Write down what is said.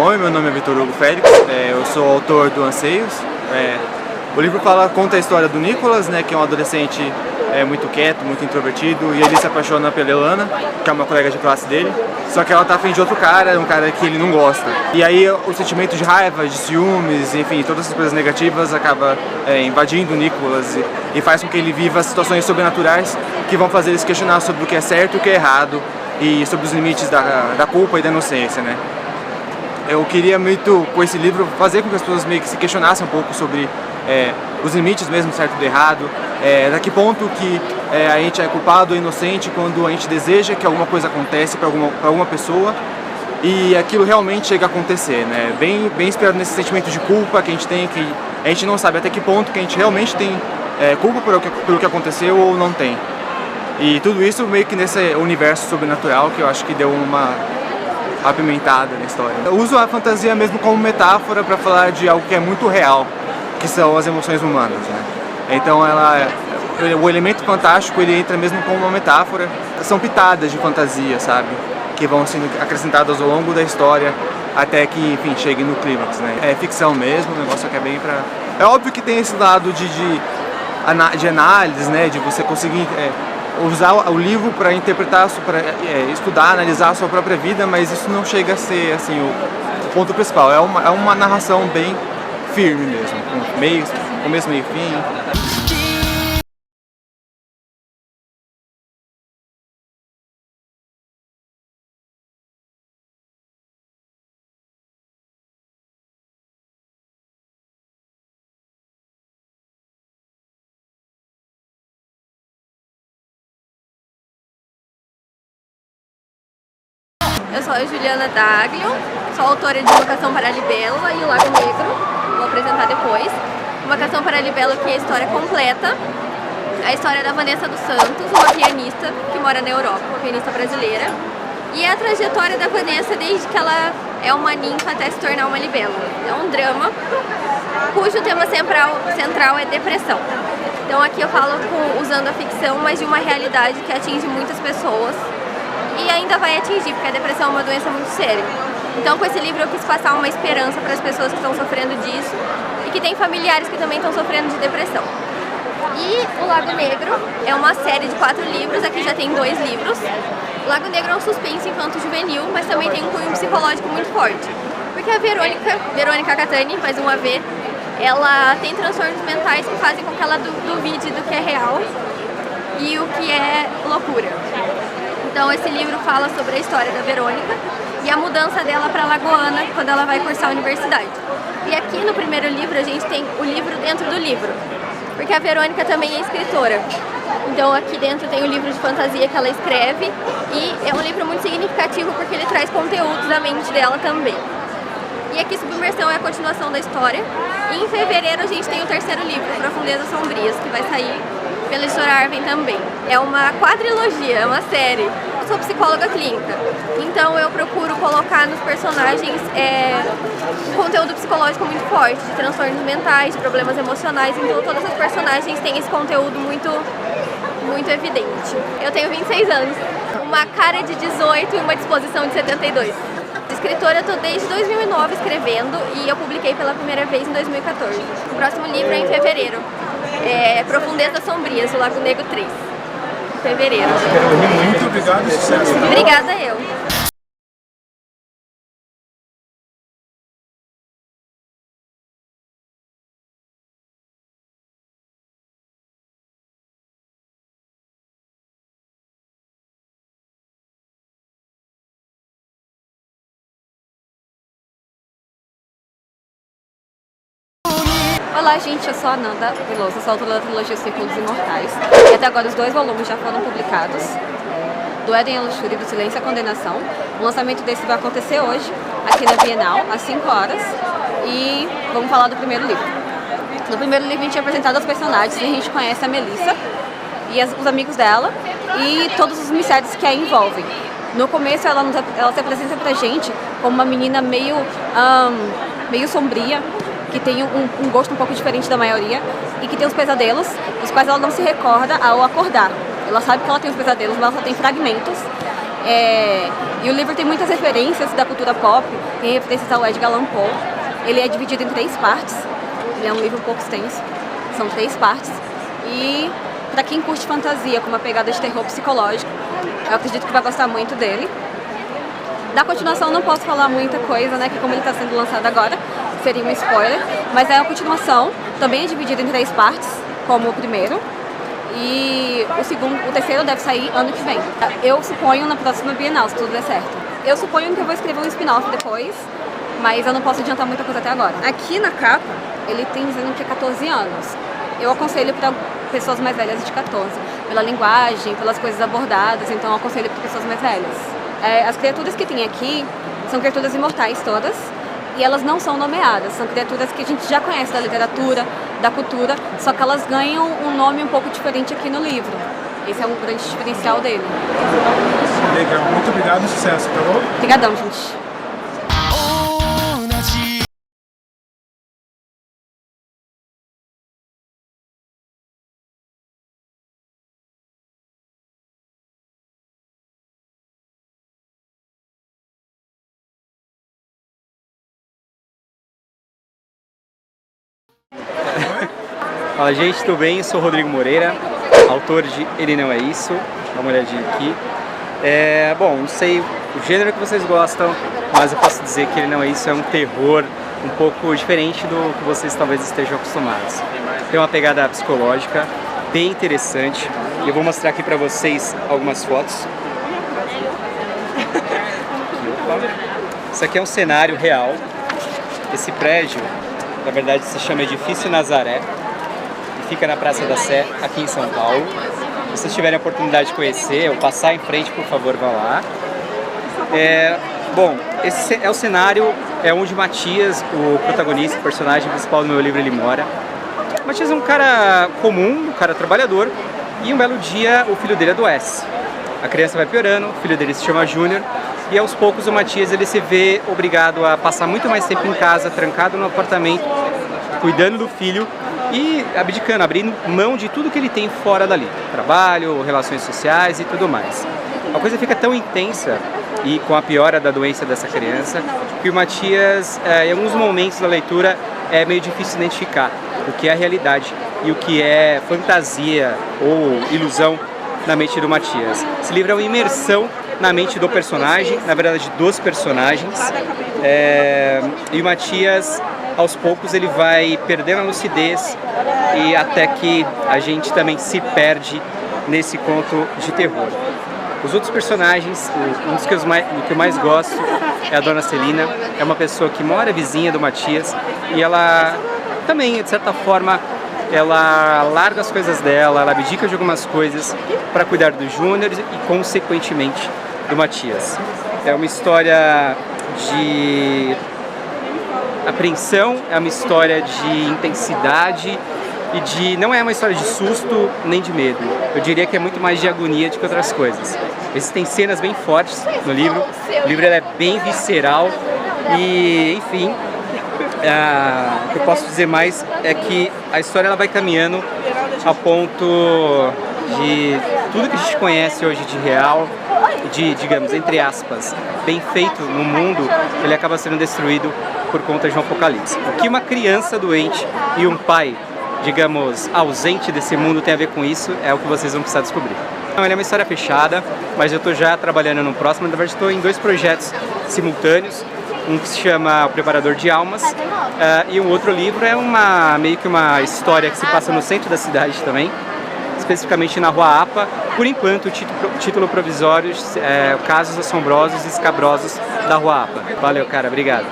Oi, meu nome é Vitor Hugo Félix, eu sou autor do Anseios. O livro conta a história do Nicolas, né, que é um adolescente muito quieto, muito introvertido, e ele se apaixona pela Elana, que é uma colega de classe dele, só que ela tá afim de outro cara, um cara que ele não gosta. E aí o sentimento de raiva, de ciúmes, enfim, todas essas coisas negativas acaba invadindo o Nicolas e faz com que ele viva situações sobrenaturais que vão fazer ele se questionar sobre o que é certo e o que é errado, e sobre os limites da culpa e da inocência, né. Eu queria muito, com esse livro, fazer com que as pessoas meio que se questionassem um pouco sobre os limites mesmo, certo e do errado, até que ponto que a gente é culpado ou inocente quando a gente deseja que alguma coisa aconteça para alguma pessoa e aquilo realmente chega a acontecer, né? Bem inspirado nesse sentimento de culpa que a gente tem, que a gente não sabe até que ponto que a gente realmente tem culpa pelo que aconteceu ou não tem. E tudo isso meio que nesse universo sobrenatural que eu acho que deu uma apimentada na história. Eu uso a fantasia mesmo como metáfora para falar de algo que é muito real, que são as emoções humanas, né? Então o elemento fantástico ele entra mesmo como uma metáfora. São pitadas de fantasia, sabe? Que vão sendo acrescentadas ao longo da história até que, enfim, chegue no clímax, né? É ficção mesmo, o negócio que é bem pra... É óbvio que tem esse lado de análise, né? De você conseguir usar o livro para interpretar, para estudar, analisar a sua própria vida, mas isso não chega a ser assim o ponto principal. É uma narração bem firme mesmo, com começo, meio e fim. Eu sou a Juliana Daglio, sou autora de Invocação para a Libélula e O Lago Negro, vou apresentar depois. Invocação para a Libélula, que é a história completa, a história da Vanessa dos Santos, uma pianista que mora na Europa, uma pianista brasileira, e a trajetória da Vanessa desde que ela é uma ninfa até se tornar uma libélula. É um drama cujo tema central é depressão. Então aqui eu falo usando a ficção, mas de uma realidade que atinge muitas pessoas. E ainda vai atingir, porque a depressão é uma doença muito séria. Então com esse livro eu quis passar uma esperança para as pessoas que estão sofrendo disso e que têm familiares que também estão sofrendo de depressão. E O Lago Negro é uma série de 4 livros, aqui já tem 2 livros. O Lago Negro é um suspense infanto-juvenil, mas também tem um cunho psicológico muito forte. Porque a Verônica Catani, mais uma vez, ela tem transtornos mentais que fazem com que ela duvide do que é real e o que é loucura. Então esse livro fala sobre a história da Verônica e a mudança dela para Lagoana quando ela vai cursar a universidade. E aqui no primeiro livro a gente tem o livro dentro do livro, porque a Verônica também é escritora. Então aqui dentro tem o livro de fantasia que ela escreve e é um livro muito significativo porque ele traz conteúdos da mente dela também. E aqui Submersão é a continuação da história. E em fevereiro a gente tem o 3º livro, Profundezas Sombrias, que vai sair pela editora Arven também. É uma quadrilogia, é uma série. Eu sou psicóloga clínica, então eu procuro colocar nos personagens um conteúdo psicológico muito forte, de transtornos mentais, de problemas emocionais, então todas as personagens têm esse conteúdo muito evidente. Eu tenho 26 anos, uma cara de 18 e uma disposição de 72. Escritora, eu estou desde 2009 escrevendo e eu publiquei pela primeira vez em 2014. O próximo livro é em fevereiro. Profundezas Sombrias, O Lago Negro 3. Em fevereiro. Muito obrigado e sucesso. Obrigada eu. Olá gente, eu sou a Nanda Veloso, sou autora da trilogia Os Círculos Imortais e até agora os 2 volumes já foram publicados, do Éden à Luxúria e do Silêncio à Condenação. O lançamento desse vai acontecer hoje, aqui na Bienal, às 5 horas, e vamos falar do primeiro livro. No primeiro livro a gente é apresentado os personagens e a gente conhece a Melissa e os amigos dela e todos os mistérios que a envolvem. No começo ela se apresenta pra gente como uma menina meio sombria, que tem um gosto um pouco diferente da maioria e que tem os pesadelos, dos quais ela não se recorda ao acordar. Ela sabe que ela tem os pesadelos, mas ela só tem fragmentos. E o livro tem muitas referências da cultura pop, tem referências ao Edgar Allan Poe. Ele é dividido em 3 partes, ele é um livro um pouco extenso, são 3 partes. E para quem curte fantasia com uma pegada de terror psicológico, eu acredito que vai gostar muito dele. Da continuação não posso falar muita coisa, né, que como ele está sendo lançado agora, seria um spoiler, mas é a continuação, também é dividido em 3 partes, como o primeiro. E o terceiro deve sair ano que vem. Eu suponho na próxima Bienal, se tudo der certo. Eu suponho que eu vou escrever um spin-off depois, mas eu não posso adiantar muita coisa até agora. Aqui na capa, ele tem dizendo que é 14 anos. Eu aconselho para pessoas mais velhas de 14, pela linguagem, pelas coisas abordadas, então eu aconselho para pessoas mais velhas. As criaturas que tem aqui são criaturas imortais todas, e elas não são nomeadas, são criaturas que a gente já conhece da literatura, da cultura, só que elas ganham um nome um pouco diferente aqui no livro. Esse é um grande diferencial dele. Legal, muito obrigado e sucesso, tá bom? Obrigadão, gente. Fala gente, tudo bem? Eu sou o Rodrigo Moreira, autor de Ele Não É Isso, dá uma olhadinha aqui. Bom, não sei o gênero que vocês gostam, mas eu posso dizer que Ele Não É Isso é um terror um pouco diferente do que vocês talvez estejam acostumados. Tem uma pegada psicológica bem interessante e eu vou mostrar aqui pra vocês algumas fotos. Isso aqui é um cenário real. Esse prédio, na verdade, se chama Edifício Nazaré. Fica na Praça da Sé, aqui em São Paulo. Se vocês tiverem a oportunidade de conhecer ou passar em frente, por favor, vá lá. Bom, esse é o cenário onde Matias, o protagonista, o personagem principal do meu livro, ele mora. Matias é um cara comum, um cara trabalhador, e um belo dia o filho dele adoece. A criança vai piorando, o filho dele se chama Júnior, e aos poucos o Matias ele se vê obrigado a passar muito mais tempo em casa, trancado no apartamento, cuidando do filho, e abdicando, abrindo mão de tudo que ele tem fora dali, trabalho, relações sociais e tudo mais. A coisa fica tão intensa e com a piora da doença dessa criança que o Matias, em alguns momentos da leitura, é meio difícil identificar o que é a realidade e o que é fantasia ou ilusão na mente do Matias. Esse livro é uma imersão na mente do personagem, na verdade dos personagens, e o Matias, aos poucos, ele vai perdendo a lucidez e até que a gente também se perde nesse conto de terror. Os outros personagens, um dos que eu mais gosto é a Dona Celina, é uma pessoa que mora vizinha do Matias e ela também, de certa forma, ela larga as coisas dela, ela abdica de algumas coisas para cuidar do Júnior e, consequentemente, do Matias. É uma história de apreensão, é uma história de intensidade e não é uma história de susto nem de medo. Eu diria que é muito mais de agonia do que outras coisas. Existem cenas bem fortes no livro, o livro é bem visceral e, enfim, o que eu posso dizer mais é que a história ela vai caminhando ao ponto de tudo que a gente conhece hoje de real, de, digamos, entre aspas, bem feito no mundo, ele acaba sendo destruído por conta de um apocalipse. O que uma criança doente e um pai, digamos, ausente desse mundo tem a ver com isso, é o que vocês vão precisar descobrir. Então, ele é uma história fechada, mas eu estou já trabalhando no próximo. Na verdade, estou em 2 projetos simultâneos. Um que se chama O Preparador de Almas e um outro livro é meio que uma história que se passa no centro da cidade também, especificamente na Rua APA. Por enquanto, o título provisório é Casos Assombrosos e Escabrosos da Rua APA. Valeu, cara, obrigado.